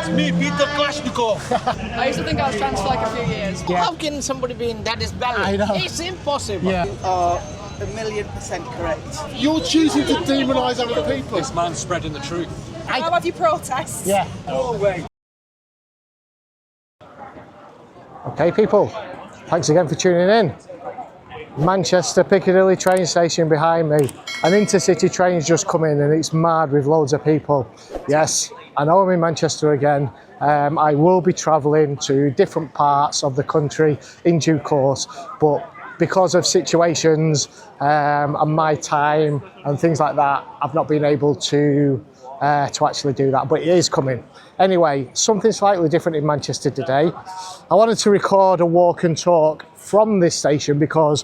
It's me, Peter Kalashnikov. I used to think I was trans for like a few years. Yeah. How can somebody be in daddy's belly? I know. It's impossible. Yeah. You are 1,000,000% correct. You're choosing to demonise other people. This man's spreading the truth. How have you protests? Yeah. No way. Okay, people, thanks again for tuning in. Manchester Piccadilly train station behind me. An intercity train's just come in and it's mad with loads of people. Yes, I know I'm in Manchester again. I will be travelling to different parts of the country in due course, but because of situations and my time and things like that, I've not been able to actually do that, but it is coming. Anyway, something slightly different in Manchester today. I wanted to record a walk and talk from this station because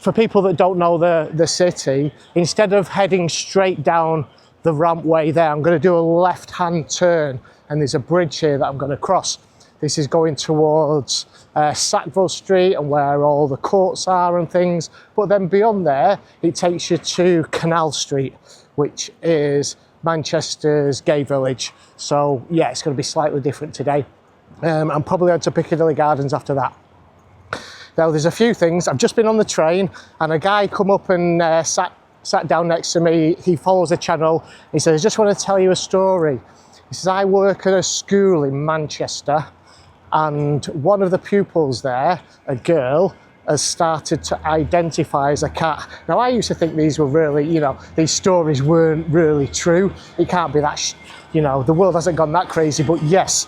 for people that don't know the city, instead of heading straight down the rampway there, I'm going to do a left-hand turn and there's a bridge here that I'm going to cross. This is going towards Sackville Street and where all the courts are and things. But then beyond there, it takes you to Canal Street, which is Manchester's gay village. So yeah, it's going to be slightly different today. I'm probably on to Piccadilly Gardens after that. Now there's a few things. I've just been on the train and a guy come up and sat down next to me. He follows the channel. He says, I just want to tell you a story. He says, I work at a school in Manchester and one of the pupils there, a girl, has started to identify as a cat. Now I used to think these were really, you know, these stories weren't really true. It can't be that, you know, the world hasn't gone that crazy, but yes.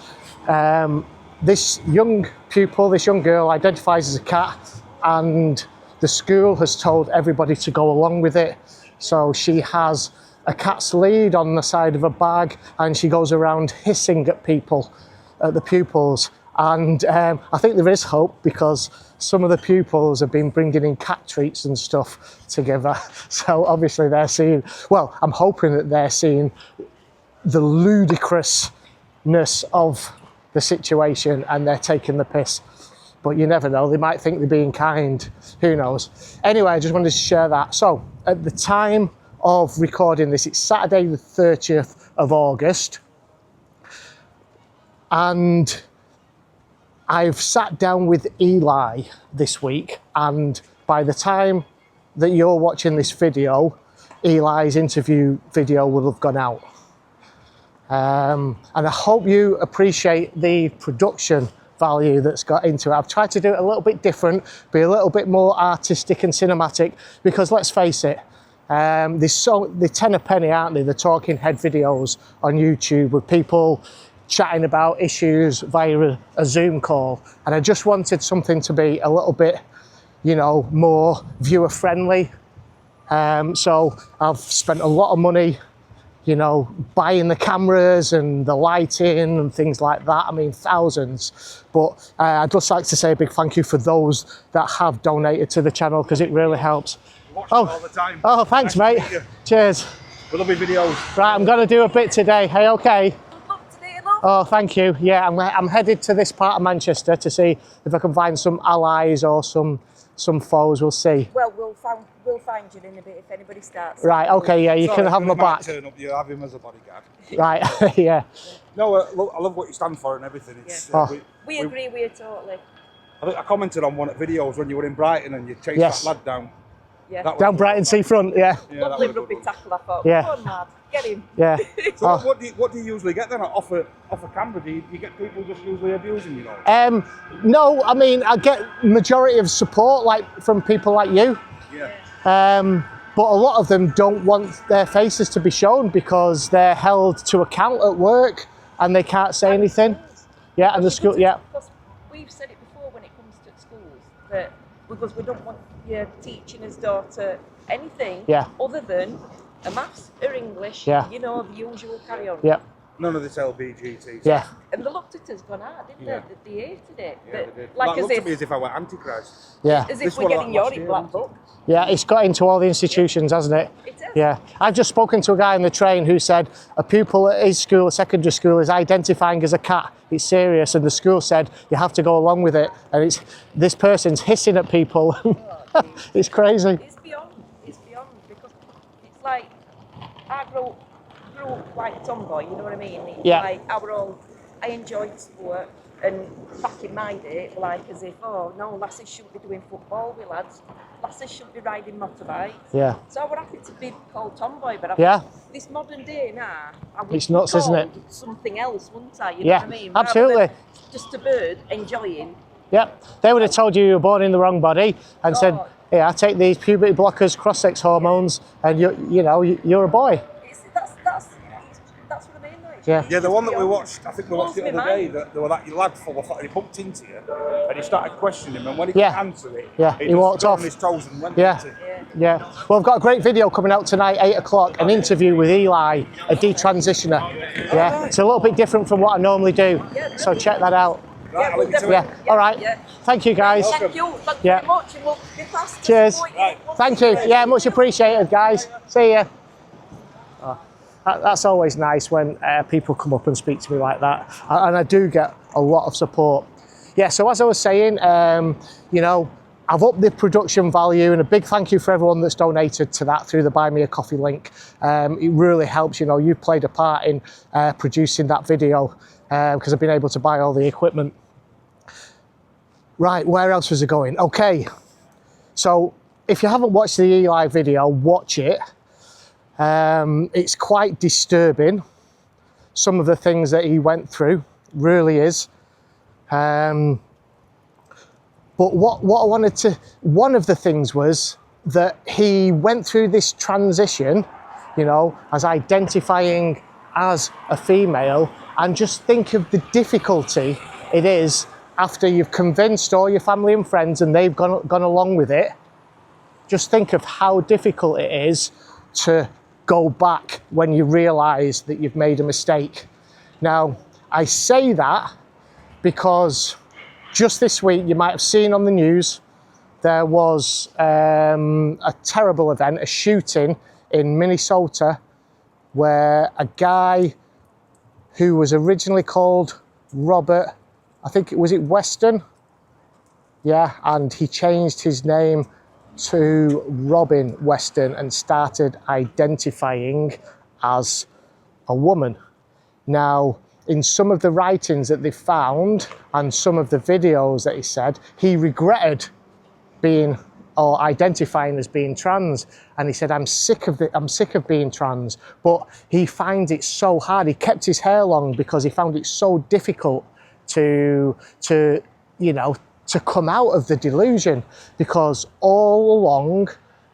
This young pupil, this young girl identifies as a cat and the school has told everybody to go along with it. So she has a cat's lead on the side of a bag and she goes around hissing at people, at the pupils. And I think there is hope because some of the pupils have been bringing in cat treats and stuff together. So obviously they're seeing, well, I'm hoping that they're seeing the ludicrousness of the situation and they're taking the piss. But you never know, they might think they're being kind, who knows. Anyway, I just wanted to share that. So at the time of recording this, it's Saturday the 30th of August. And I've sat down with Eli this week, and by the time that you're watching this video, Eli's interview video will have gone out. And I hope you appreciate the production value that's got into it. I've tried to do it a little bit different, be a little bit more artistic and cinematic, because let's face it, they're 10 a penny, aren't they? The talking head videos on YouTube with people chatting about issues via a Zoom call. And I just wanted something to be a little bit, you know, more viewer friendly. So I've spent a lot of money, you know, buying the cameras and the lighting and things like that. I mean, thousands. But I'd just like to say a big thank you for those that have donated to the channel because it really helps. All the time. Oh, thanks, mate. Cheers. We love your videos. Right, I'm going to do a bit today. Hey, okay? Oh, thank you. Yeah, I'm headed to this part of Manchester to see if I can find some allies or some foes. We'll see. Well, we'll find you in a bit if anybody starts. Right, okay, yeah, you can have my back. Turn up, you have him as a bodyguard. Right, yeah. No, I love what you stand for and everything. It's, We agree with you totally. I think I commented on one of the videos when you were in Brighton and you chased Yes. that lad down. Yeah. Down Brighton Seafront, yeah. Lovely rugby tackle, I thought. Yeah. Come on, lad, get him. Yeah. So what do you usually get then off a camera? Do you get people just usually abusing you? Know? No, I mean, I get majority of support like from people like you. Yeah. But a lot of them don't want their faces to be shown because they're held to account at work and they can't say anything. Yeah, and the school, yeah. Because we've said it before when it comes to schools, that because we don't want you teaching his daughter anything other than a maths or English, you know, the usual carry on. Yeah. None of this LBGT. Yeah. And they looked at us gone hard, didn't they? They hated it. Yeah, they did. Like as looked if, at me as if I were Antichrist. Yeah. as if we're getting your black book. Yeah, it's got into all the institutions, hasn't it? It has. Yeah. I've just spoken to a guy on the train who said a pupil at his school, a secondary school, is identifying as a cat. It's serious, and the school said you have to go along with it. And it's this person's hissing at people. It's crazy. It's beyond because it's like I grew up like tomboy, you know what I mean? It's like I were all I enjoyed sport, and back in my day, it was like as if, oh no, lasses shouldn't be doing football with lads. Lasses shouldn't be riding motorbikes. Yeah. So I would happy to be called tomboy, but this modern day now, I would it's nuts, isn't it? Something else, wouldn't I? You know what I mean? Absolutely. Just a bird enjoying. Yep. They would have told you were born in the wrong body and said, "Yeah, I take these puberty blockers, cross-sex hormones, and you're a boy." That's what I mean, like. Yeah, the one that we watched, I think we watched the other day, there was that lad full of, he bumped into you, and he started questioning him, and when he couldn't answer it, he walked off. On his toes and went Yeah. Well, I've got a great video coming out tonight, 8 o'clock, an interview with Eli, a detransitioner. Yeah, it's a little bit different from what I normally do, so check that out. Right, I'll leave you to it. All right. Thank you, guys. Thank you. Thank you very much, and we'll be fast. Cheers. Thank you. Yeah, much appreciated, guys. See ya. That's always nice when people come up and speak to me like that, and I do get a lot of support. Yeah, so as I was saying, I've upped the production value, and a big thank you for everyone that's donated to that through the Buy Me a Coffee link. It really helps, you've played a part in producing that video because I've been able to buy all the equipment. Right, where else was it going? Okay, so if you haven't watched the Eli video, watch it. It's quite disturbing, some of the things that he went through, really is. But what I wanted to, one of the things was that he went through this transition, as identifying as a female, and just think of the difficulty it is after you've convinced all your family and friends and they've gone along with it. Just think of how difficult it is to go back when you realise that you've made a mistake. Now, I say that because just this week, you might have seen on the news, there was a terrible event, a shooting in Minnesota, where a guy who was originally called Robert, I think was it Weston? Yeah, and he changed his name to Robin Weston and started identifying as a woman. Now, in some of the writings that they found and some of the videos that he said, he regretted being or identifying as being trans, and he said, I'm sick of being trans, but he finds it so hard. He kept his hair long because he found it so difficult to come out of the delusion, because all along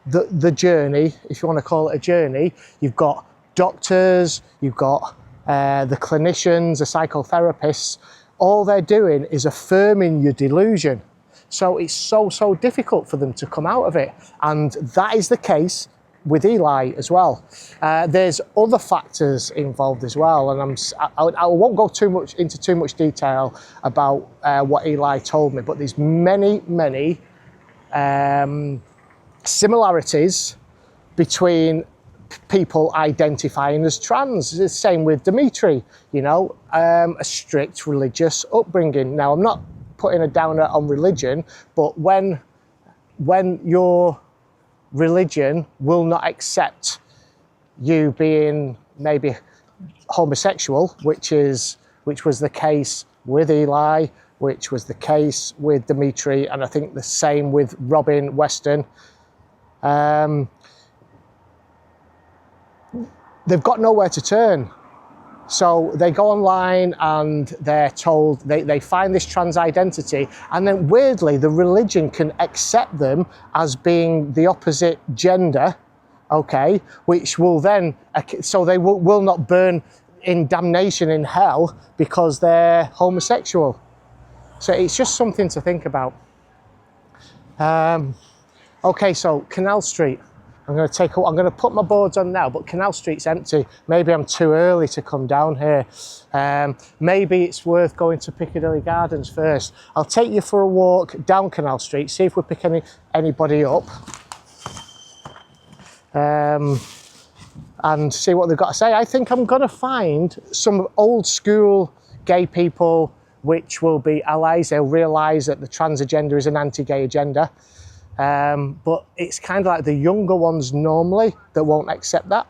the journey, if you want to call it a journey, you've got doctors, you've got the clinicians, the psychotherapists. All they're doing is affirming your delusion. So it's so difficult for them to come out of it. And that is the case with Eli as well. There's other factors involved as well, and I won't go into too much detail about what Eli told me, but there's many similarities between people identifying as trans. It's the same with Dimitri, a strict religious upbringing. Now, I'm not putting a downer on religion, but when your religion will not accept you being maybe homosexual, which was the case with Eli, which was the case with Dimitri, and I think the same with Robin Weston, they've got nowhere to turn. So they go online and they're told, they find this trans identity, and then weirdly the religion can accept them as being the opposite gender, okay, which will then, so they will not burn in damnation in hell because they're homosexual. So it's just something to think about. Okay, so Canal Street. I'm going to put my boards on now, but Canal Street's empty. Maybe I'm too early to come down here. Maybe it's worth going to Piccadilly Gardens first. I'll take you for a walk down Canal Street, see if we pick anybody up, and see what they've got to say. I think I'm going to find some old school gay people which will be allies. They'll realise that the trans agenda is an anti-gay agenda. But it's kind of like the younger ones normally that won't accept that.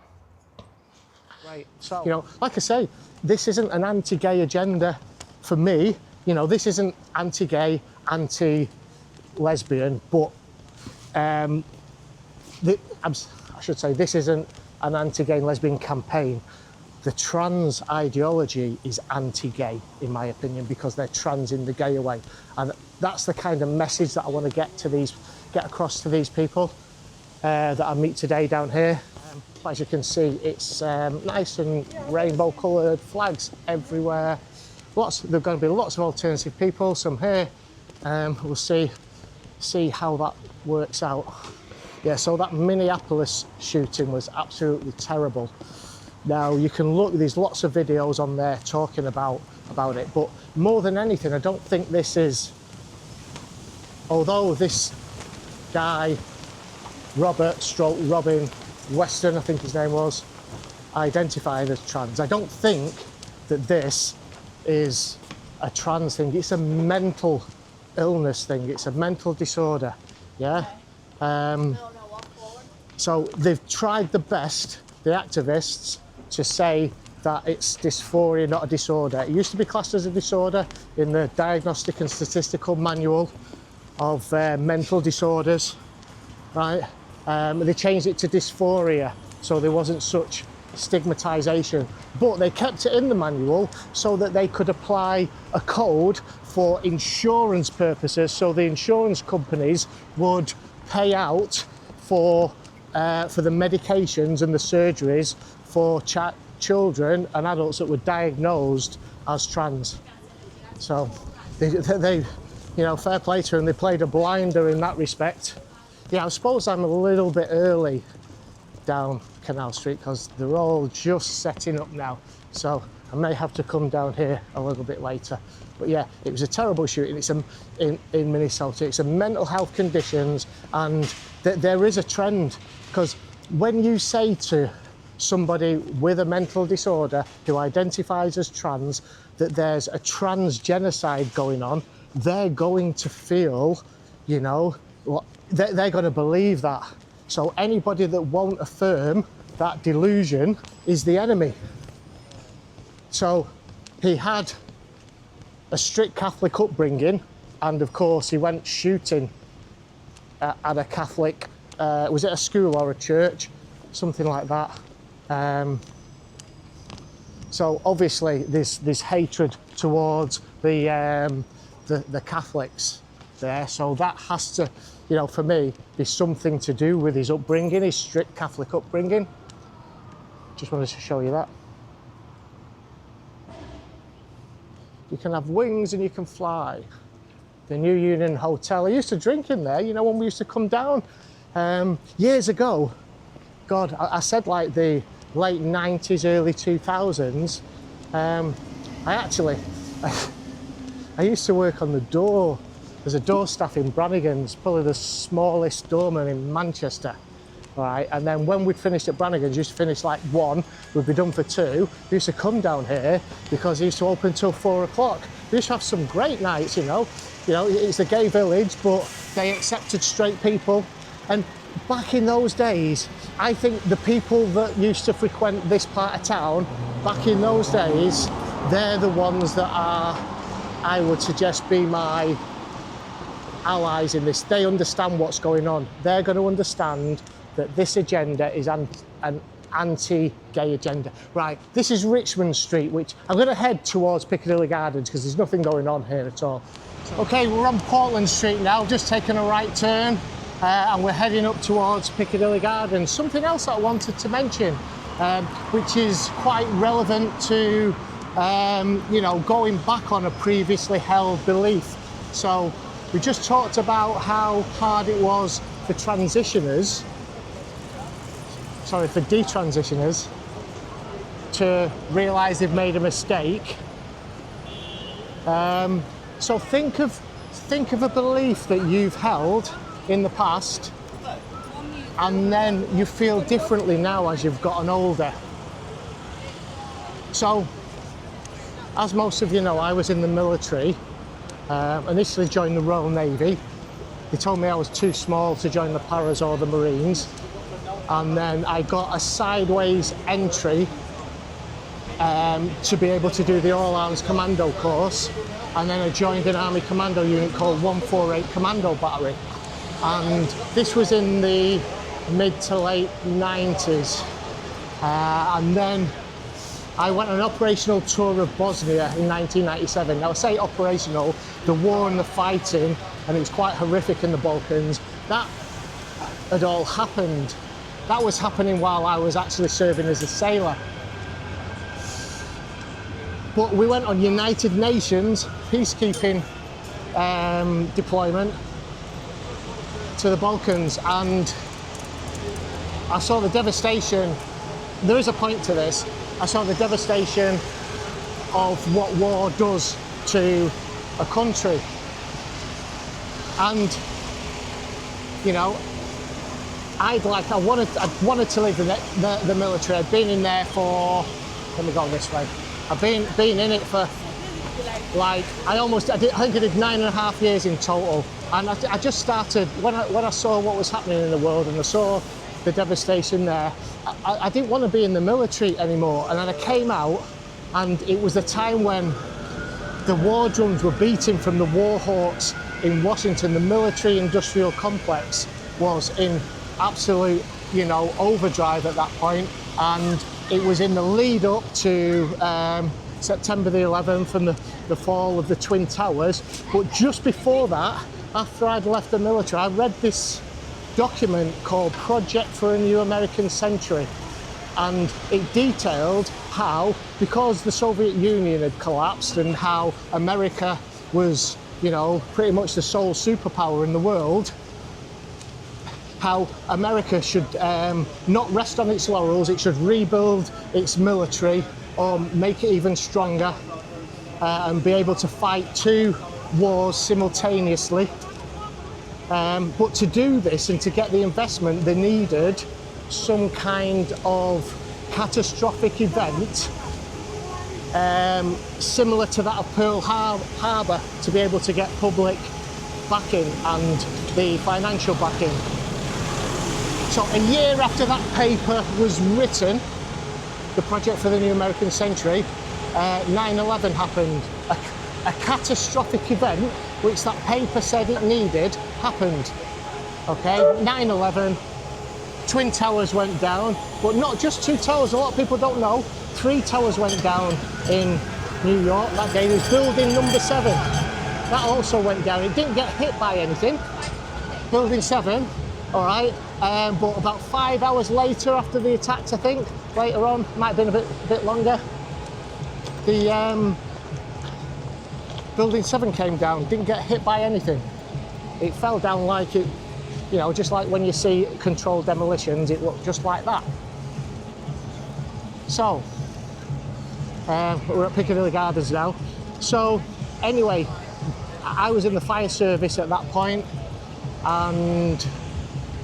Right, so, like I say, this isn't an anti-gay agenda for me. You know, this isn't anti-gay, anti-lesbian, but I should say this isn't an anti-gay and lesbian campaign. The trans ideology is anti-gay, in my opinion, because they're trans in the gayer way, and that's the kind of message that I want to get across to these people that I meet today down here. As you can see, it's nice and rainbow-coloured flags everywhere. There's going to be lots of alternative people. Some here. We'll see how that works out. Yeah. So that Minneapolis shooting was absolutely terrible. Now you can look. There's lots of videos on there talking about it. But more than anything, I don't think this is. Although this guy, Robin Weston, I think his name was, identified as trans, I don't think that this is a trans thing. It's a mental illness thing. It's a mental disorder. Yeah. So they've tried the best, the activists, to say that it's dysphoria, not a disorder. It used to be classed as a disorder in the Diagnostic and Statistical Manual of mental disorders, right? They changed it to dysphoria, so there wasn't such stigmatisation. But they kept it in the manual so that they could apply a code for insurance purposes, so the insurance companies would pay out for the medications and the surgeries for children and adults that were diagnosed as trans. So they, you know, fair play to them. They played a blinder in that respect. Yeah, I suppose I'm a little bit early down Canal Street because they're all just setting up now. So I may have to come down here a little bit later. But yeah, it was a terrible shooting. It's in Minnesota. It's a mental health conditions, and there is a trend, because when you say to somebody with a mental disorder who identifies as trans that there's a trans genocide going on, they're going to feel, you know, they're going to believe that. So anybody that won't affirm that delusion is the enemy. So he had a strict Catholic upbringing, and of course he went shooting at a Catholic, was it a school or a church? Something like that. So obviously there's hatred towards the Catholics there, so that has to, you know, for me, be something to do with his upbringing, his strict Catholic upbringing. Just wanted to show you that. You can have wings and you can fly. The New Union Hotel. I used to drink in there, you know, when we used to come down years ago. God, I said like the late 90s, early 2000s. I used to work on the door. There's a door staff in Brannigan's, probably the smallest doorman in Manchester. Right, and then when we'd finished at Brannigan's, used to finish like 1, we'd be done for 2. We used to come down here because he used to open till 4 o'clock. We used to have some great nights, you know. It's a gay village, but they accepted straight people. And back in those days, I think the people that used to frequent this part of town, back in those days, they're the ones that are, I would suggest, be my allies in this. They understand what's going on. They're going to understand that this agenda is an anti-gay agenda. Right, this is Richmond Street, which I'm going to head towards Piccadilly Gardens because there's nothing going on here at all. Okay, we're on Portland Street now, just taking a right turn, and we're heading up towards Piccadilly Gardens. Something else that I wanted to mention, which is quite relevant to, you know, going back on a previously held belief. So we just talked about how hard it was for transitioners, for detransitioners, to realise they've made a mistake. So think of a belief that you've held in the past, and then you feel differently now as you've gotten older. So, as most of you know, I was in the military. Initially joined the Royal Navy. They told me I was too small to join the Paras or the Marines. And then I got a sideways entry to be able to do the all-arms commando course, and then I joined an army commando unit called 148 Commando Battery, and this was in the mid to late 90s, and then I went on an operational tour of Bosnia in 1997. Now I say operational, the war and the fighting, and it was quite horrific in the Balkans, that had all happened. That was happening while I was actually serving as a sailor. But we went on United Nations peacekeeping deployment to the Balkans, and I saw the devastation. There is a point to this. I saw the devastation of what war does to a country. And, you know, I wanted to leave the military. I'd been in there for, let me go this way. I've been in it for, like, I think I did 9.5 years in total. And I just started, when I saw what was happening in the world and I saw the devastation there, I didn't want to be in the military anymore. And then I came out, and it was the time when the war drums were beating from the war hawks in Washington. The military industrial complex was in absolute, you know, overdrive at that point, and it was in the lead up to September the 11th and the fall of the Twin Towers. But just before that, after I'd left the military, I read this document called Project for a New American Century, and it detailed how, because the Soviet Union had collapsed and how America was, you know, pretty much the sole superpower in the world, how America should not rest on its laurels. It should rebuild its military or make it even stronger, and be able to fight 2 wars simultaneously. But to do this and to get the investment, they needed some kind of catastrophic event similar to that of Pearl Harbor to be able to get public backing and the financial backing. So a year after that paper was written, the Project for the New American Century, 9/11 happened. A catastrophic event, which that paper said it needed, happened. Okay, 9/11, Twin Towers went down, but not just 2 towers. A lot of people don't know. 3 towers went down in New York that day. There was building number 7. That also went down. It didn't get hit by anything. Building 7, all right. But about 5 hours later, after the attacks, I think, later on, might have been a bit longer, the Building 7 came down, didn't get hit by anything. It fell down like it, you know, just like when you see controlled demolitions, it looked just like that. So, we're at Piccadilly Gardens now. So, anyway, I was in the fire service at that point, and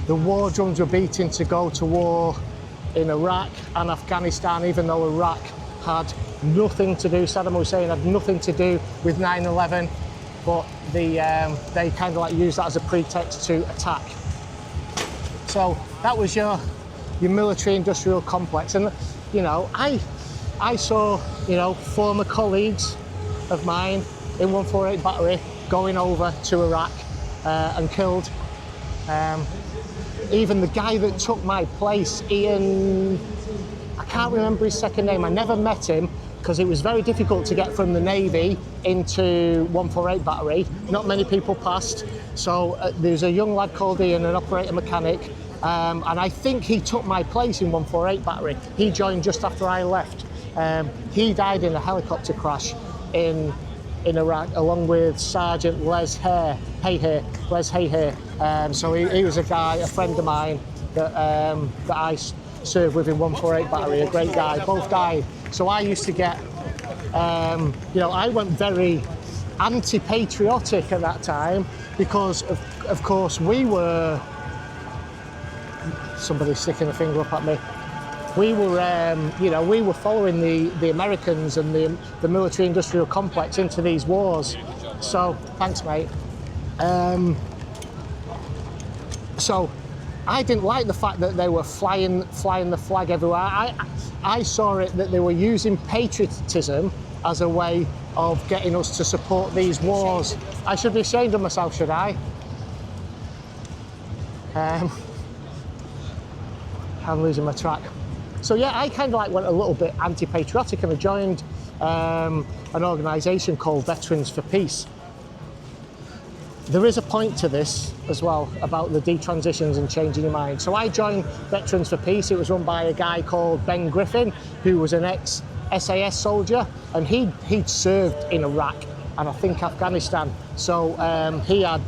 the war drums were beating to go to war in Iraq and Afghanistan, even though Iraq had nothing to do, Saddam Hussein had nothing to do with 9/11, but they kind of like used that as a pretext to attack. So that was your military industrial complex. And, you know, I saw, you know, former colleagues of mine in 148 Battery going over to Iraq and killed. Even the guy that took my place, Ian, I can't remember his second name. I never met him because it was very difficult to get from the Navy into 148 Battery. Not many people passed. So there's a young lad called Ian, an operator mechanic, and I think he took my place in 148 Battery. He joined just after I left. He died in a helicopter crash in Iraq, along with Sergeant Les Hayher. So he was a guy, a friend of mine that I served with in 148 Battery, a great guy. Both died. So I used to get, you know, I went very anti-patriotic at that time because, of course, we were, somebody's sticking a finger up at me. We were, you know, we were following the Americans and the military-industrial complex into these wars. So, thanks, mate. So, I didn't like the fact that they were flying the flag everywhere. I saw it that they were using patriotism as a way of getting us to support these wars. I should be ashamed of myself, should I? I'm losing my track. So yeah, I kind of like went a little bit anti-patriotic, and I joined an organisation called Veterans for Peace. There is a point to this as well about the detransitions and changing your mind. So I joined Veterans for Peace. It was run by a guy called Ben Griffin, who was an ex-SAS soldier, and he'd served in Iraq and I think Afghanistan. So he had,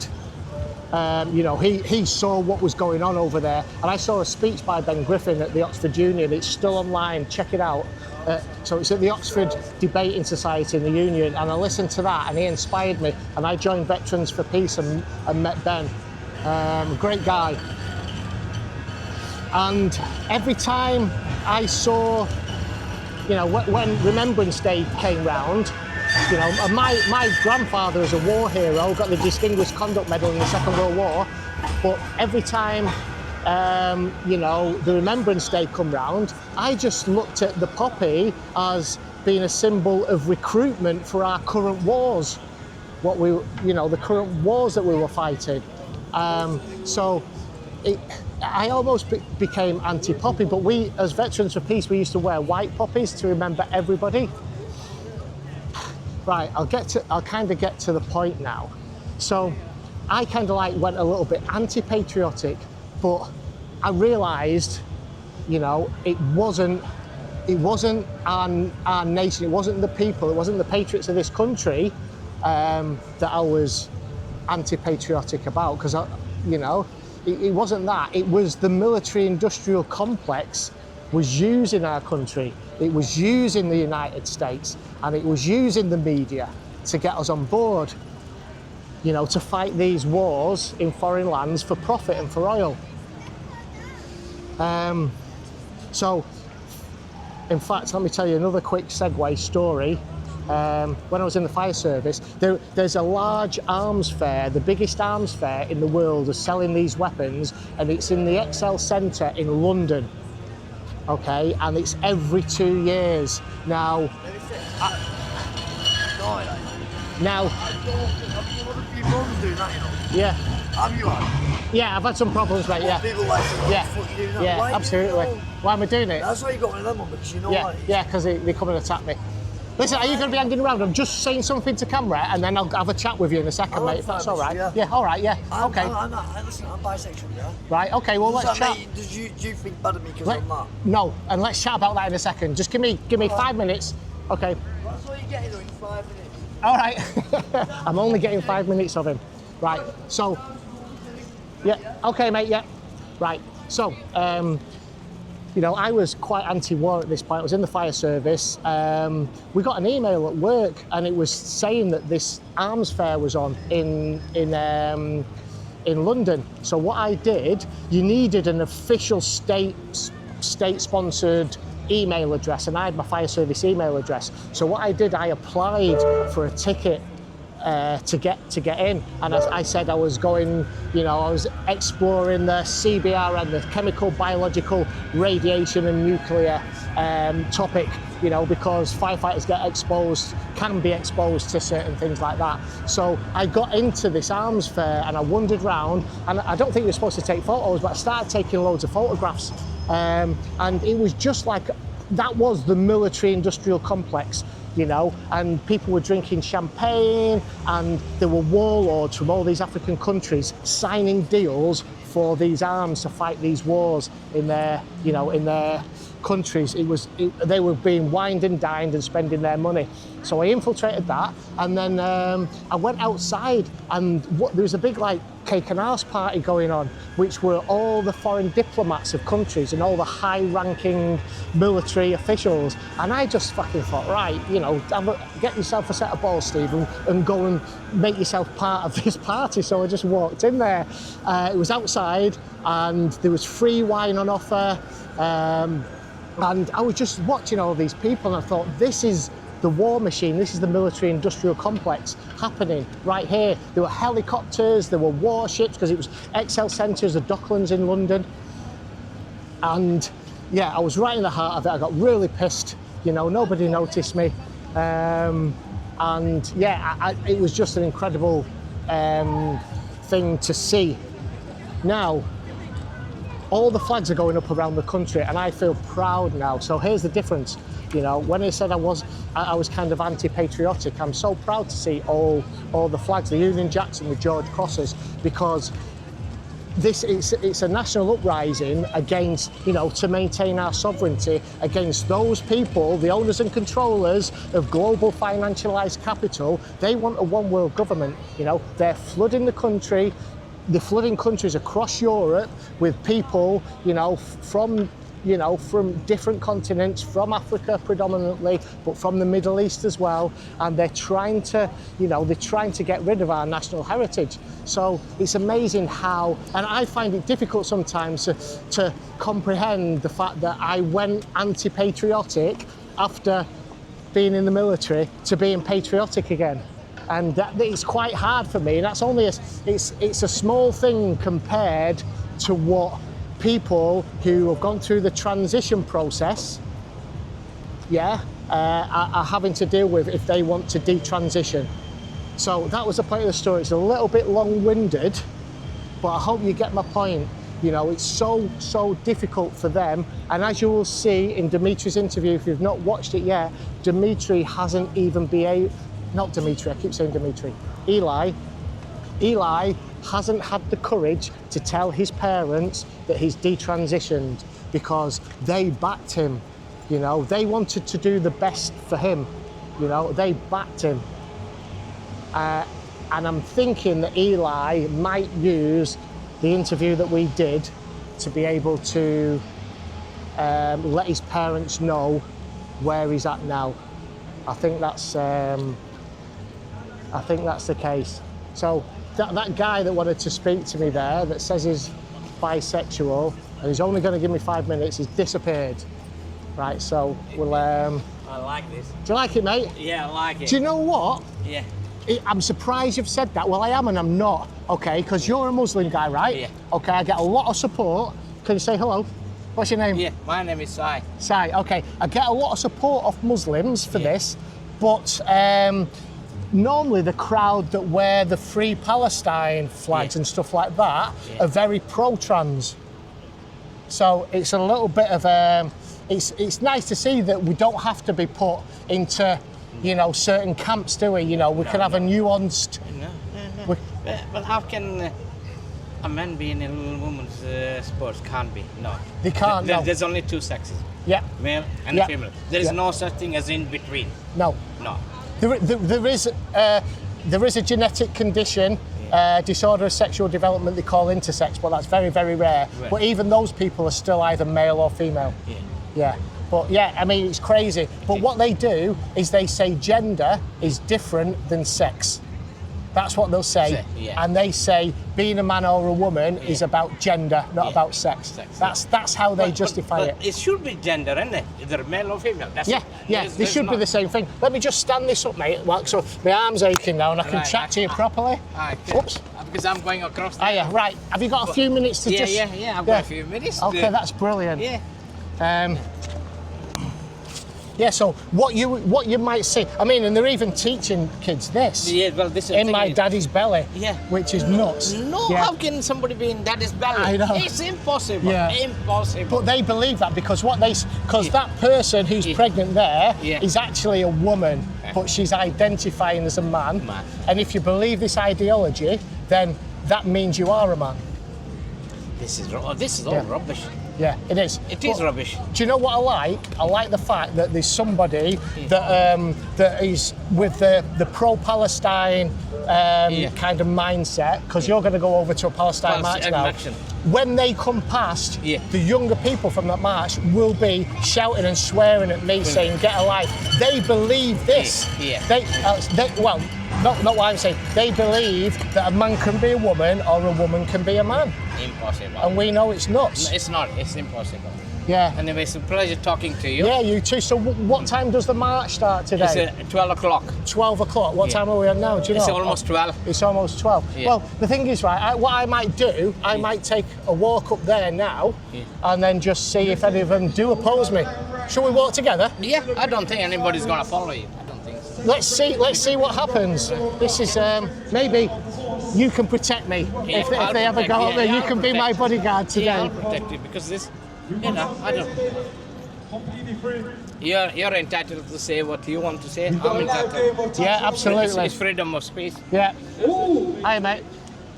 he saw what was going on over there. And I saw a speech by Ben Griffin at the Oxford Union. It's still online, check it out. So it's at the Oxford Debating Society in the Union, and I listened to that and he inspired me, and I joined Veterans for Peace and met Ben. Great guy. And every time I saw, when Remembrance Day came round, my grandfather is a war hero, got the Distinguished Conduct Medal in the Second World War, but every time the Remembrance Day come round, I just looked at the poppy as being a symbol of recruitment for our current wars, the current wars that we were fighting. I almost became anti-poppy, but we, as Veterans for Peace, we used to wear white poppies to remember everybody. Right, I'll kind of get to the point now. So I kind of went a little bit anti-patriotic, but I realised, it wasn't our nation, it wasn't the people, it wasn't the patriots of this country that I was anti-patriotic about, because it wasn't that. It was the military-industrial complex was using our country, it was using the United States, and it was using the media to get us on board, to fight these wars in foreign lands for profit and for oil. So, in fact, let me tell you another quick segue story. When I was in the fire service, there's a large arms fair, the biggest arms fair in the world of selling these weapons, and it's in the Excel Centre in London. Okay, and it's every 2 years. Now, yeah. Have you had? Yeah, I've had some problems, mate, yeah. People like to Yeah, absolutely. Why am I doing it? That's why you got one of them on, because Yeah, because they come and attack me. Listen, are you going to be hanging around? I'm just saying something to camera, and then I'll have a chat with you in a second, mate, if that's all right. Yeah, all right, yeah. Okay. Listen, I'm bisexual, yeah? Right, okay, well, let's chat. Do you think bad of me because I'm that? No, and let's chat about that in a second. Just give me 5 minutes. Okay. That's all you're getting in 5 minutes. All right. I'm only getting 5 minutes of him. Right, so, yeah, okay, mate, yeah. Right, so, I was quite anti-war at this point. I was in the fire service. We got an email at work, and it was saying that this arms fair was on in London. So what I did, you needed an official state-sponsored email address, and I had my fire service email address. So what I did, I applied for a ticket to get in, and I said I was going, I was exploring the CBRN, the chemical, biological, radiation and nuclear topic, because firefighters can be exposed to certain things like that. So I got into this arms fair and I wandered around, and I don't think you're supposed to take photos, but I started taking loads of photographs, and it was just like, that was the military industrial complex. And people were drinking champagne, and there were warlords from all these African countries signing deals for these arms to fight these wars in their countries. They were being wined and dined and spending their money. So I infiltrated that, and then I went outside, and there was a big cake and arse party going on, which were all the foreign diplomats of countries and all the high-ranking military officials. And I just fucking thought, right, get yourself a set of balls, Steve, and go and make yourself part of this party. So I just walked in there. It was outside, and there was free wine on offer. And I was just watching all these people, and I thought, this is the war machine. This is the military industrial complex happening right here. There were helicopters, there were warships, because it was Excel Centres, the Docklands in London. And yeah, I was right in the heart of it. I got really pissed, you know, nobody noticed me. And yeah, it was just an incredible thing to see. Now, all the flags are going up around the country, and I feel proud now. So here's the difference. You know, when I said I was kind of anti-patriotic, I'm so proud to see all the flags, the Union Jacks and the George Crosses, because it's a national uprising against, you know, to maintain our sovereignty against those people, the owners and controllers of global financialized capital. They want a one world government. You know, they're flooding the country. They're flooding countries across Europe with people, you know, from different continents, from Africa predominantly, but from the Middle East as well. And they're trying to, you know, get rid of our national heritage. So it's amazing how, and I find it difficult sometimes to comprehend the fact that I went anti-patriotic after being in the military to being patriotic again. And that it's quite hard for me. And that's only it's a small thing compared to what people who have gone through the transition process, are having to deal with if they want to detransition. So that was the point of the story. It's a little bit long-winded, but I hope you get my point. You know, it's so difficult for them. And as you will see in Dimitri's interview, if you've not watched it yet, Dimitri hasn't even not Dimitri, I keep saying Dimitri. Eli hasn't had the courage to tell his parents that he's detransitioned, because they backed him. You know, they wanted to do the best for him. You know, they backed him. And I'm thinking that Eli might use the interview that we did to be able to let his parents know where he's at now. I think that's the case. So that guy that wanted to speak to me there, that says he's bisexual and he's only going to give me 5 minutes, he's disappeared. Right, so we'll... I like this. Do you like it, mate? Yeah, I like it. Do you know what? Yeah. I'm surprised you've said that. Well, I am and I'm not, okay? Because you're a Muslim guy, right? Yeah. Okay, I get a lot of support. Can you say hello? What's your name? Yeah, my name is Sai. Sai, okay. I get a lot of support of Muslims for this, but normally the crowd that wear the Free Palestine flags and stuff like that are very pro-trans. So it's a little bit of it's nice to see that we don't have to be put into, you know, certain camps, do we? You know, we can have a nuanced... No. But how can a man be in a woman's sports? Can't be, no. They can't, no. There's only two sexes. Yeah. Male and female. There is no such thing as in between. No. No. There is a genetic condition, disorder of sexual development they call intersex, but that's very, very rare. Right. But even those people are still either male or female. Yeah. Yeah. But yeah, I mean, it's crazy. But what they do is they say gender is different than sex. That's what they'll say. And they say being a man or a woman is about gender, not about sex. That's how they justify it. It should be gender, isn't it? Either male or female. That's They should be the same thing. Let me just stand this up, mate. Well, so my arm's aching now and I can chat to you properly. Oops. Because I'm going across there. Oh, yeah, right. Have you got a few minutes to just... Yeah, I've got a few minutes. Okay, that's brilliant. Yeah. Yeah, so what you might see, I mean, and they're even teaching kids this. Yeah, well, this is in my daddy's belly. Yeah. Which is nuts. No, how can somebody be in daddy's belly? I know. It's impossible. Yeah. Impossible. But they believe that because that person who's pregnant there is actually a woman, but she's identifying as a man. And if you believe this ideology, then that means you are a man. This is all rubbish. Yeah, it is. It is rubbish. Do you know what I like? I like the fact that there's somebody that is with the pro-Palestine kind of mindset, because you're going to go over to a Palestine march now. When they come past, the younger people from that march will be shouting and swearing at me, saying, "Get a life." They believe this. Not what I'm saying. They believe that a man can be a woman or a woman can be a man. Impossible. And we know it's nuts. No, it's not. It's impossible. Yeah. Anyway, it's a pleasure talking to you. Yeah, you too. So what time does the march start today? It's 12 o'clock. 12 o'clock. What time are we on now? Do you know? It's almost 12. It's almost 12. Yeah. Well, the thing is, right, what I might do, I might take a walk up there now and then just see if any of them do oppose me. Shall we walk together? Yeah, I don't think anybody's going to follow you. I don't think so. Let's see what happens. This is, maybe you can protect me if they ever go up there. You can be my bodyguard today. Yeah, I'll protect you because this, you know, I don't. You're entitled to say what you want to say. I'm entitled. Yeah, absolutely. It's freedom of speech. Yeah. Hi, mate.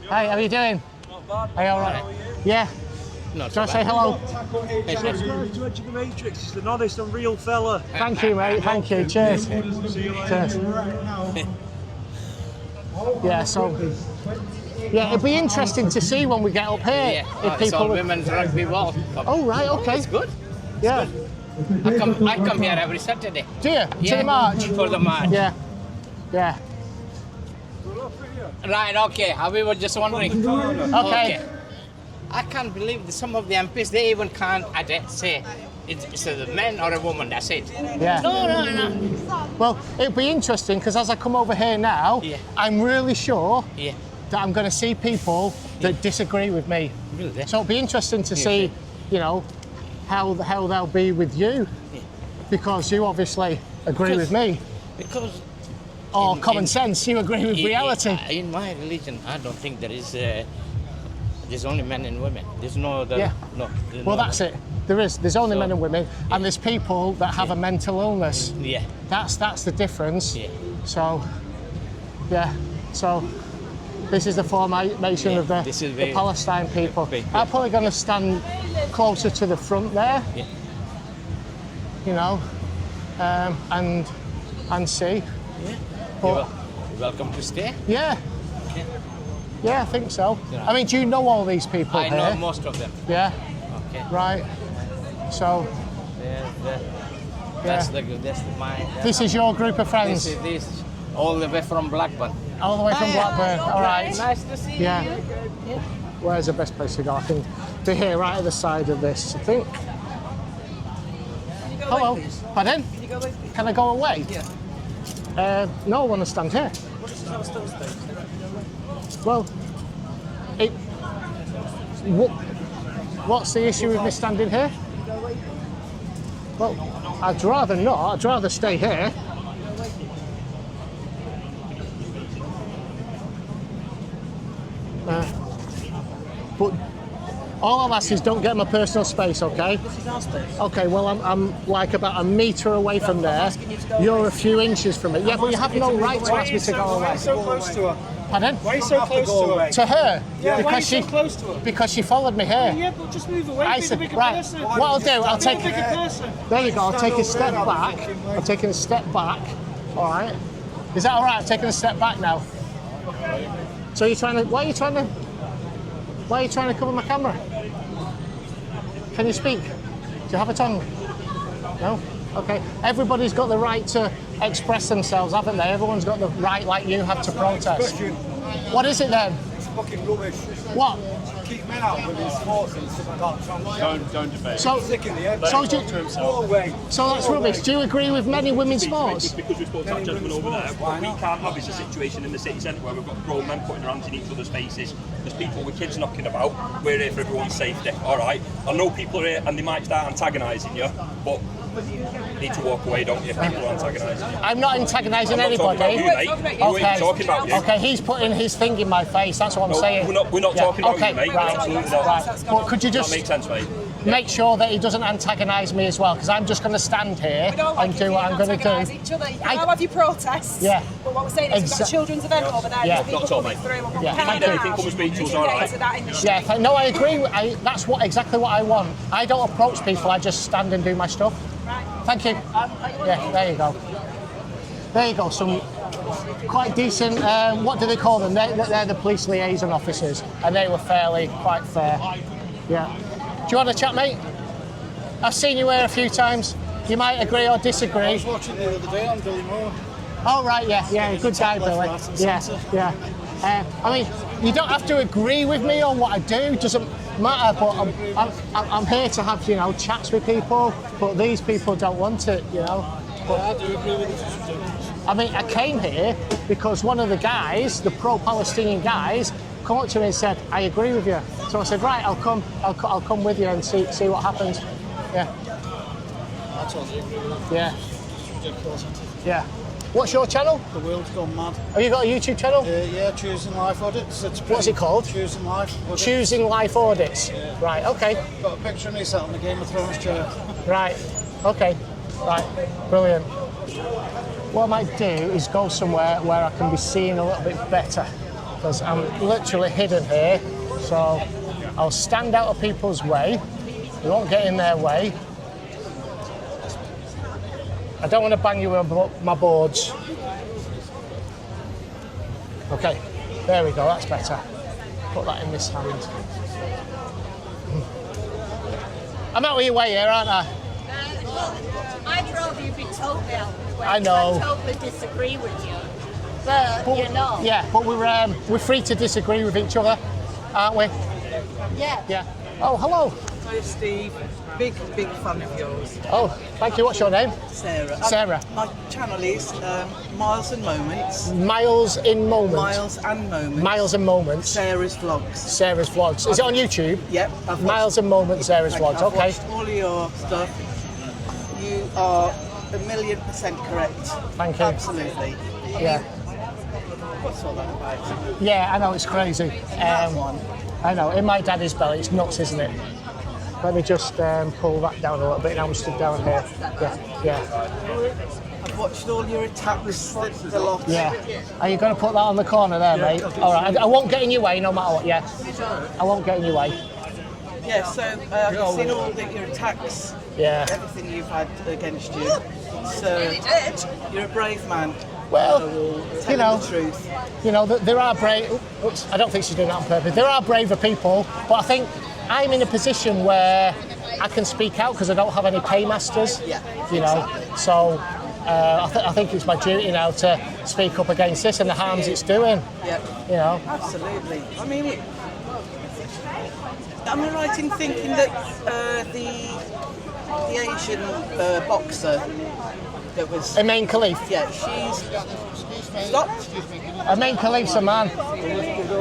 Hi, how are you doing? Not bad. Are you all right? Yeah. Not Do you want to so say bad. hello? Subscribe to Edge of the Matrix. He's an honest and real fella. Thank you, mate. Thank you. Cheers. Cheers. Yeah, so... Yeah, it'd be interesting to see when we get up here. Yeah, it's all women's rugby ball. Oh, right, okay. It's good. Yeah. I come here every Saturday. Do you? Yeah, To the march? For the march. Yeah. Yeah. Right, okay. We were just wondering. Okay. I can't believe that some of the MPs, they even can't say it's a man or a woman, that's it. Yeah. No. Well, it'd be interesting because as I come over here now, I'm really sure that I'm going to see people that disagree with me. Really? So it'd be interesting to see, you know, how they'll be with you, because you obviously agree with me. Because. Or common sense, you agree with reality. In my religion, I don't think there is. There's only men and women. There's no other. Yeah. No. Well, that's it. There's only men and women, and there's people that have a mental illness. Yeah. That's the difference. Yeah. So, yeah. So, this is the formation of the Palestine people. I'm probably going to stand closer to the front there. Yeah. You know, and see. Yeah. But, You're welcome to stay. Yeah. Okay. Yeah, I think so. I mean, do you know all these people I here? know most of them. Yeah. Okay. Right. So. That's This is your group of friends. This all the way from Blackburn. All the way from Blackburn. All right. Nice to see you. Yeah. Where's the best place to go? I think be here, right at the side of this. I think. Hello. Pardon? Can you go away? Can I go away? Yeah. No, I want to stand here. Well, what's the issue with me standing here? Well, I'd rather not. I'd rather stay here. But all I'll ask is don't get my personal space, okay? This is our space. Okay, well, I'm like about a metre away from there. You're a few inches from it. Yeah, but you have no right to ask me to go away. Why are you so close to her? Pardon? Why are you so close to her? To her? Yeah, because why are you so close to her? Because she followed me here. Yeah, but just move away. I Be the said, bigger right, person. what I'll do, I'll take... Be the bigger person. There you go, I'll take a step back. I'm taking a step back, all right? Is that all right? I'm taking a step back now. So you're trying to... Why are you trying to cover my camera? Can you speak? Do you have a tongue? No? Okay. Everybody's got the right to express themselves, haven't they? Everyone's got the right, like you have, to protest. What is it then? It's fucking rubbish. What? Keep men out with his sports and stuff like that. Don't debate. So, Sick in the head. so that's rubbish. Do you agree with men in women's sports? Just because we spoke to that gentleman over there, what we can't have is a situation in the city centre where we've got grown men putting their hands in each other's faces. There's people with kids knocking about. We're here for everyone's safety. All right. I know people are here and they might start antagonising you, but you need to walk away, don't you? People are antagonising you. I'm not antagonising I'm not anybody. talking about you, mate. We ain't talking about you. Okay, he's putting his thing in my face. That's what I'm saying. We're not talking about you, mate. Right. Absolutely not. Right. But could you just That makes sense, mate. make sure that he doesn't antagonise me as well? Because I'm just going to stand here and do what I'm going to do. Each other. You can all have your protests. Yeah. But what we're saying is we've got a children's event over there. Yeah. People Not at all, coming mate. through. And Yeah. we If you need anything, come and speak to us, all right? Yeah. No, I agree. That's exactly what I want. I don't approach people. I just stand and do my stuff. Right. Thank you. Yeah. There you go. There you go. Some quite decent. What do they call them? They're the police liaison officers, and they were quite fair. Yeah. Do you want to chat, mate? I've seen you here a few times. You might agree or disagree. I was watching the other day on Billy Moore. Oh right, yeah, good guy, Billy. Yeah. I mean, you don't have to agree with me on what I do. Doesn't matter. But I'm here to have chats with people. But these people don't want it. But I do agree with you. I mean, I came here because one of the guys, the pro-Palestinian guys, come up to me and said, "I agree with you." So I said, "Right, I'll come with you and see what happens." Yeah. I totally agree with that. Yeah. It's ridiculous. Yeah. What's your channel? The world's gone mad. Have you got a YouTube channel? Yeah, Choosing Life Audits. What's it called? Choosing Life Audits. Choosing Life Audits. Yeah. Right. Okay. Got a picture of me sat on the Game of Thrones chair. Right. Okay. Right. Brilliant. What I might do is go somewhere where I can be seen a little bit better, because I'm literally hidden here. So I'll stand out of people's way. We won't get in their way. I don't want to bang you with my boards. Okay, there we go, that's better. Put that in this hand. I'm out of your way here, aren't I? I'd rather you be told me out of the way. I know. I totally disagree with you. But you know. Yeah, but we're free to disagree with each other, aren't we? Yeah. Yeah. Oh, hello. Hi, Steve. Big fan of yours. Oh, thank you. What's your name? Sarah. Sarah. My channel is Miles and Moments. Miles in Moments. Miles and Moments. Miles and Moments. Sarah's Vlogs. Sarah's Vlogs. Is it on YouTube? Yep. Miles and Moments, Sarah's Vlogs. I've Okay. watched all of your stuff. You are 1,000,000% correct. Thank you. Absolutely. Yeah. What's all that about? Yeah, I know, it's crazy. I know, in my daddy's belly, it's nuts, isn't it? Let me just pull that down a little bit. Now I'm stood down here. Yeah. I've watched all your attacks, the lot. Yeah. Are you going to put that on the corner there, mate? All right. I won't get in your way, no matter what. Yeah. I won't get in your way. Yeah. So I've seen all your attacks. Yeah. Everything you've had against you. So you're a brave man. Well, the truth. There are brave. Oops, I don't think she's doing that on purpose. There are braver people, but I think I'm in a position where I can speak out because I don't have any paymasters. Yeah. So I think it's my duty now to speak up against this and the harms it's doing. Yeah. Absolutely. I mean, am I right in thinking that the Asian boxer that was Imane Khalif? Yeah, she's stopped. Imane Khalif's a man.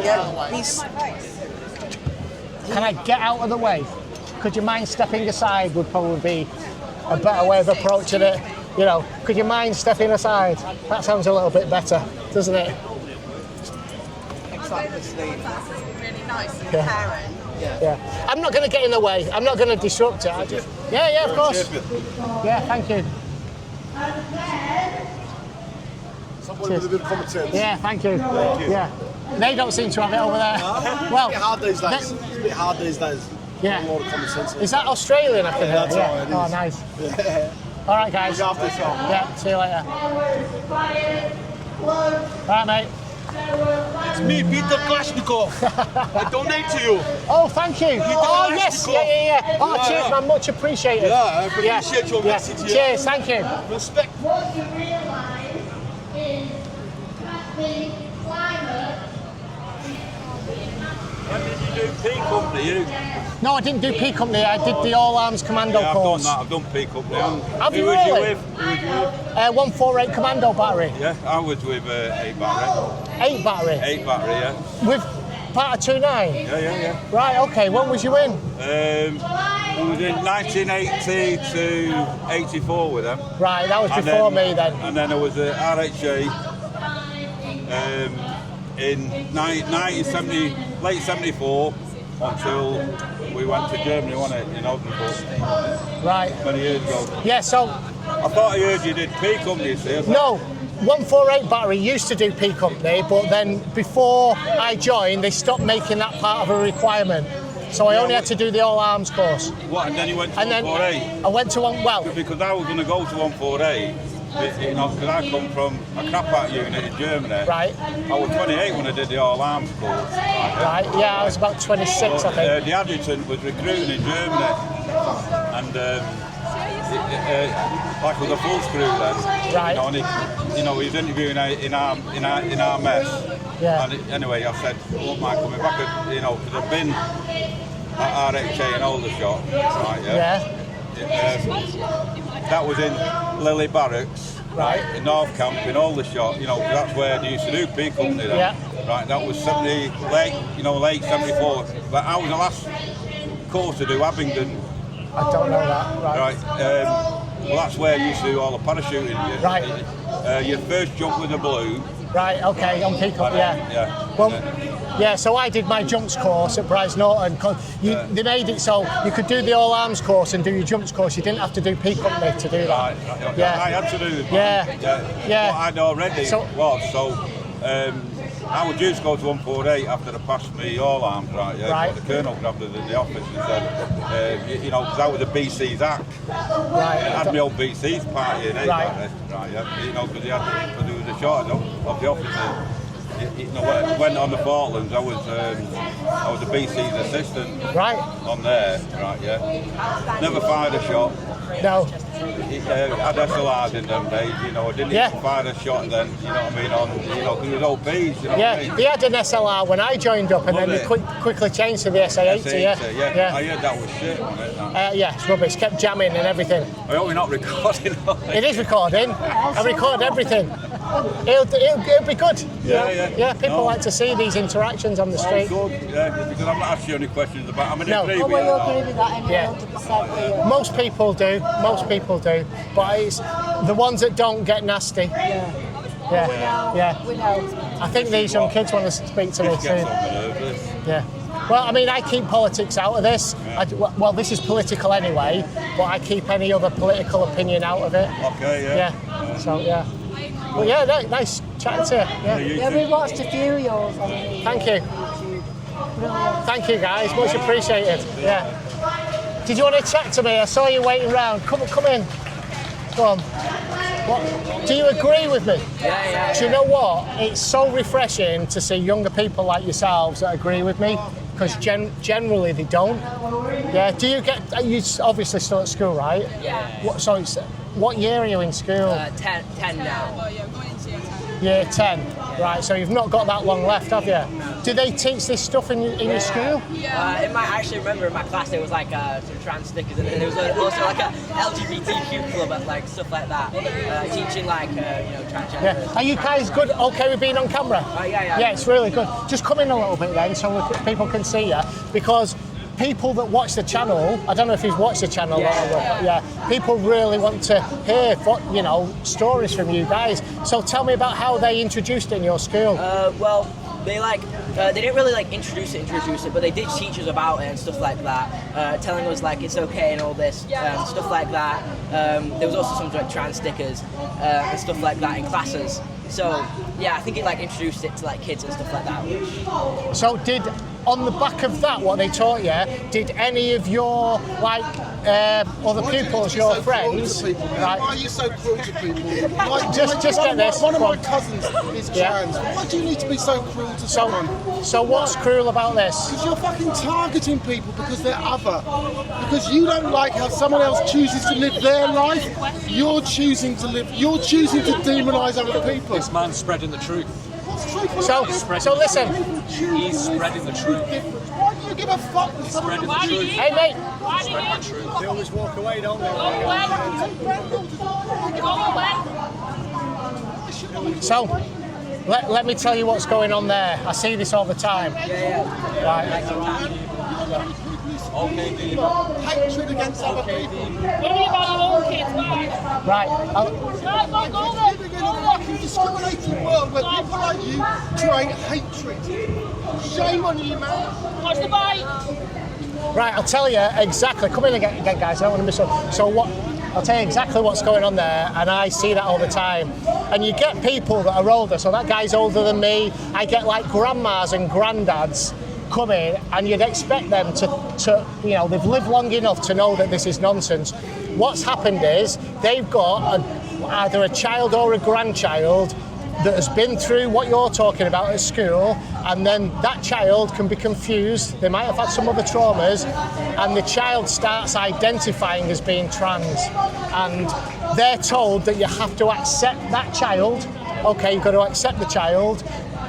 Yeah, he's. Can I get out of the way? Could you mind stepping aside? Would probably be a better way of approaching it. Could you mind stepping aside? That sounds a little bit better, doesn't it? Exactly, Steve. Really nice and Yeah. caring. Yeah. I'm not going to get in the way. I'm not going to disrupt it. Yeah, of course. Yeah, thank you. Somebody with a bit of common sense. Yeah, thank you. Yeah. They don't seem to have it over there. Well, it's a bit hard these days. It's a bit hard these days. Yeah. A lot of common sense. Is that Australian? I can hear. That's right, it is. Oh, nice. Yeah. All right, guys. Look after yourself. Yeah, see you later. All right, mate. It's me, Peter Kalashnikov. I donate to you. Oh, thank you. Oh, yes. Yeah. Oh, cheers, man. Much appreciated. Yeah, I appreciate your message here. Cheers, thank you. Respect. What you realise is that the climate. When did you do P Company? No, I didn't do P Company. I did the All Arms Commando course. I've done P Company. Have you Who really? was you with? 148 Commando Battery. Yeah, I was with 8 Battery. 8 Battery? 8 Battery, yeah. With part of 29? Yeah. Right, okay. When was you in? I was in 1980 to 84 with them. Right, that was before me then. And then I was at RHA in 1970, late 74 until we went to Germany, wasn't it, in Oldenburg. Right. Many years ago. Yeah, so... I thought I heard you did P Company, you see. No, 148 Battery used to do P Company, but then before I joined, they stopped making that part of a requirement. So I only had to do the All Arms course. What, and then you went to and 148? Then I went to well... Because I was going to go to 148, because I come from a crap out unit in Germany. Right. I was 28 when I did the All Arms course. Right, yeah, I was about 26, but, I think. the adjutant was recruiting in Germany, and like with a full screw then. Right. And he was interviewing in our mess. Yeah. And anyway, I said, I won't mind coming back, because I've been at RHA and Aldershot, right? Yeah. That was in Lily Barracks, right? In North Camp, in Aldershot, that's where they used to do P Company then. Yeah. Right, that was late 74. But I was the last course to do Abingdon. I don't know that, right? Well, that's where you used to do all the parachuting. Right. Your first jump with a balloon. Right, okay, on Peacock, yeah. Well, yeah, so I did my jumps course at Bryce Norton. They made it so you could do the all arms course and do your jumps course. You didn't have to do P Company to do that. Right. Yeah. I had to do it. Yeah. What I'd already I was due to go to 148 after I passed me all arms, right? Yeah. Right. But the colonel grabbed us in the office and said, because that was a BC's act. Right. I had my old BC's party in it. Right. Yeah. Because there was a shortage of the officers. Went on the Falklands. I was a BC's assistant. Right. On there, right? Yeah. Never fired a shot. No. I had SLRs in them days, I didn't even fire a shot then, you know what I mean, because it was OPs, They had an SLR when I joined up and then they quickly changed to the SA80, yeah. I heard that was shit on it. Yeah, it's rubbish, kept jamming and everything. I hope you're not recording on it. It is recording, I record everything. It'll be good. Yeah, people like to see these interactions on the street. Good, because I'm not asking you any questions about, I mean, No. agree with Well, you that. agree with that anyway, 100%. Most people do, but it's the ones that don't get nasty. Yeah. We know. I think these young kids want to speak to me too. Yeah. Well, I mean, I keep politics out of this. Well, this is political anyway, but I keep any other political opinion out of it. Okay, yeah. So, yeah. Well, yeah, nice chatting to you. Yeah, we watched a few of yours on Thank you. Thank you, guys. Much appreciated. Yeah. Did you want to chat to me? I saw you waiting around. Come in. Go on. What? Do you agree with me? Yeah. Do you know what? It's so refreshing to see younger people like yourselves that agree with me, because generally they don't. Yeah. Do you get? You obviously still at school, right? Yeah. What year are you in school? 10 now. Year 10. Right, so you've not got that long left, have you? Do they teach this stuff in your school? I actually remember in my class there was like some trans stickers and there was also like a LGBTQ club and like stuff like that. Teaching like transgender. Yeah. Are you guys okay with being on camera? Yeah. Yeah, it's really good. Just come in a little bit then so people can see you, because people that watch the channel, I don't know if you've watched the channel, people really want to hear stories from you guys. So tell me about how they introduced it in your school. Well, they didn't really introduce it, but they did teach us about it and stuff like that, telling us it's okay and all this stuff like that. There was also some trans stickers and stuff like that in classes. So yeah, I think it introduced it to kids and stuff like that. So on the back of that, what they taught you, did any of your other pupils, your friends? Why are you so cruel to people? Just get this. One of my cousins is trans. Why do you need to be so cruel to someone? So what's cruel about this? Because you're fucking targeting people because they're other. Because you don't like how someone else chooses to live their life. You're choosing to demonise other people. This man's spreading the truth. So listen. He's spreading the truth. Why do you give a fuck with someone? Hey mate. Spreading the truth. They always walk away, don't they? So, let me tell you what's going on there. I see this all the time. Right. Hatred against other people. Right. Living in a fucking discriminating world where people like you train hatred. Shame on you, man. Watch the bike. Right, I'll tell you exactly. Come in again, guys. I don't want to miss up. I'll tell you exactly what's going on there, and I see that all the time. And you get people that are older. So that guy's older than me. I get grandmas and granddads come in, and you'd expect them to they've lived long enough to know that this is nonsense. What's happened is they've got either a child or a grandchild that has been through what you're talking about at school, and then that child can be confused. They might have had some other traumas, and the child starts identifying as being trans, and they're told that you have to accept that child. Okay, you've got to accept the child,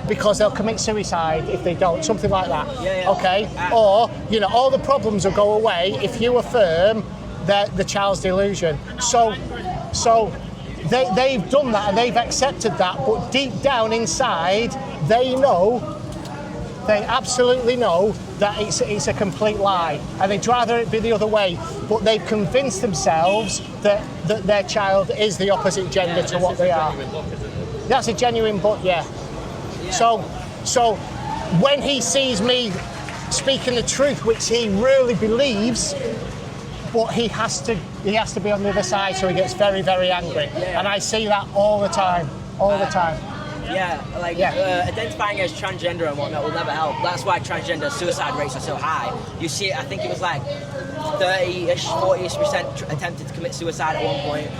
because they'll commit suicide if they don't, something like that. Okay, or you know, all the problems will go away if you affirm the child's delusion. So they've done that and they've accepted that, but deep down inside, they absolutely know that it's a complete lie, and they'd rather it be the other way, but they've convinced themselves that their child is the opposite gender to what they are. That's a genuine but, yeah. So when he sees me speaking the truth, which he really believes, but he has to be on the other side, so he gets very, very angry. And I see that all the time. Identifying as transgender and whatnot will never help. That's why transgender suicide rates are so high. You see it, I think it was like 30-ish, 40-ish% attempted to commit suicide at one point.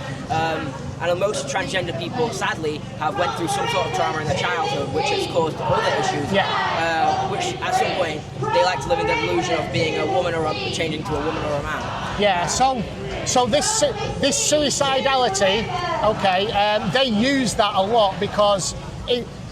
And most transgender people, sadly, have went through some sort of trauma in their childhood, which has caused other issues. Which at some point they like to live in the delusion of being a woman or changing to a woman or a man. Yeah. So this suicidality, okay, they use that a lot because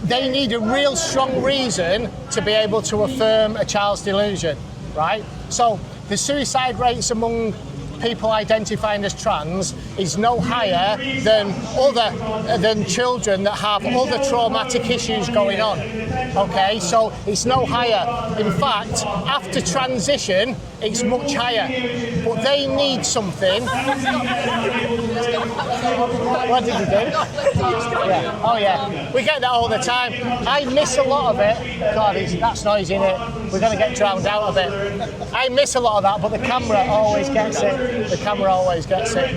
they need a real strong reason to be able to affirm a child's delusion, right? So the suicide rates among people identifying as trans is no higher than children that have other traumatic issues going on. Okay, so it's no higher. In fact, after transition, it's much higher. But they need something. What did you do? Yeah. Oh yeah, we get that all the time. I miss a lot of it. God, that's noisy, isn't it? We're going to get drowned out of it. I miss a lot of that, but the camera always gets it. The camera always gets it.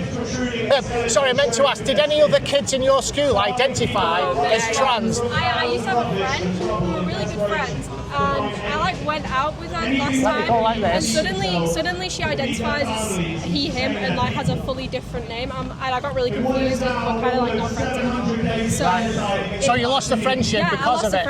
Sorry, I meant to ask, did any other kids in your school identify as trans? I used to have a friend, we were really good friends, and I went out with her last time, like this. And suddenly she identifies as he, him, and has a fully different name, and I got really confused, and we're kind of not friends anymore. So you lost a friendship because of it?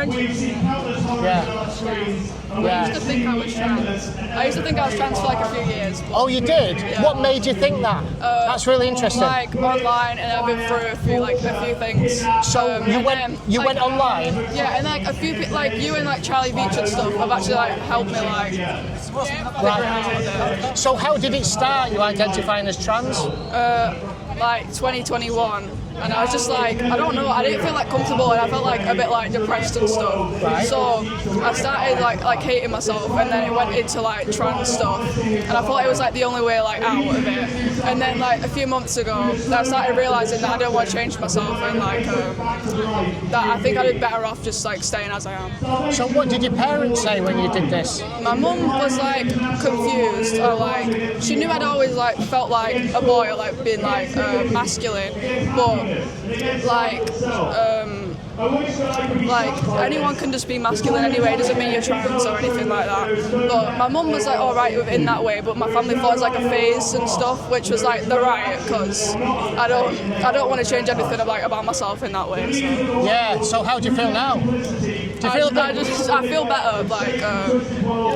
I used to think I was trans. I used to think I was trans for a few years. Oh, you did? Yeah. What made you think that? That's really interesting. Online, and I've been through a few things. So you went online? Yeah, and a few you and Charlie Beach and stuff have actually helped me Right. So how did it start? You identifying as trans? 2021. And I was just I don't know, I didn't feel comfortable, and I felt a bit depressed and stuff. Right. So I started hating myself, and then it went into trans stuff, and I thought it was the only way out of it. And then a few months ago, I started realising that I don't want to change myself, and that I think I'd be better off just staying as I am. So what did your parents say when you did this? My mum was confused, or she knew I'd always felt like a boy, or being masculine, but anyone can just be masculine anyway, it doesn't mean you're trans or anything like that. But my mum was alright in that way, but my family thought it was a phase and stuff, which was the right, because I don't want to change anything about myself in that way. So. Yeah, so how do you feel now? Do you feel I feel better,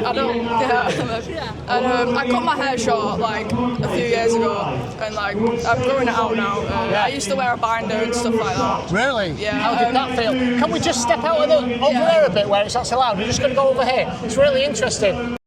I don't, and I cut my hair short a few years ago, and I'm growing it out now. I used to wear a binder and stuff like that. Really? Yeah. How did that feel? Can we just step out over there a bit where it's not so loud? We're just going to go over here. It's really interesting.